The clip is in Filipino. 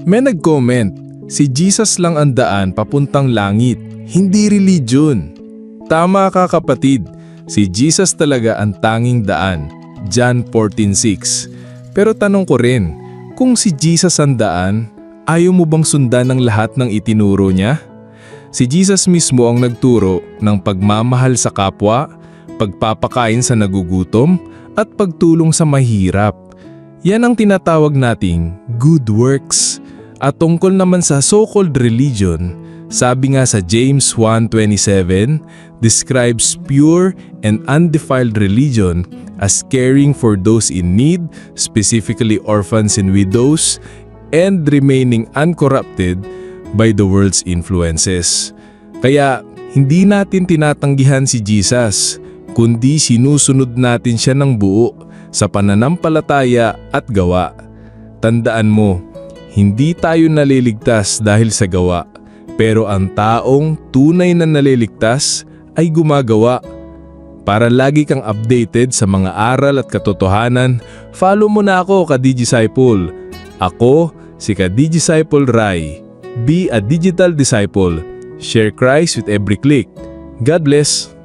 May nag-comment, si Jesus lang ang daan papuntang langit, hindi religion. Tama ka kapatid, si Jesus talaga ang tanging daan, John 14:6. Pero tanong ko rin, kung si Jesus ang daan, ayaw mo bang sundan ng lahat ng itinuro niya? Si Jesus mismo ang nagturo ng pagmamahal sa kapwa, pagpapakain sa nagugutom, at pagtulong sa mahirap. Yan ang tinatawag nating good works. At tungkol naman sa so-called religion, sabi nga sa James 1:27, describes pure and undefiled religion as caring for those in need, specifically orphans and widows, and remaining uncorrupted by the world's influences. Kaya hindi natin tinatanggihan si Jesus, kundi sinusunod natin siya ng buo sa pananampalataya at gawa. Tandaan mo, hindi tayo naliligtas dahil sa gawa, pero ang taong tunay na naliligtas ay gumagawa. Para lagi kang updated sa mga aral at katotohanan, follow mo na ako, ka-Disciple. Ako, si ka-Disciple Rai. Be a digital disciple. Share Christ with every click. God bless.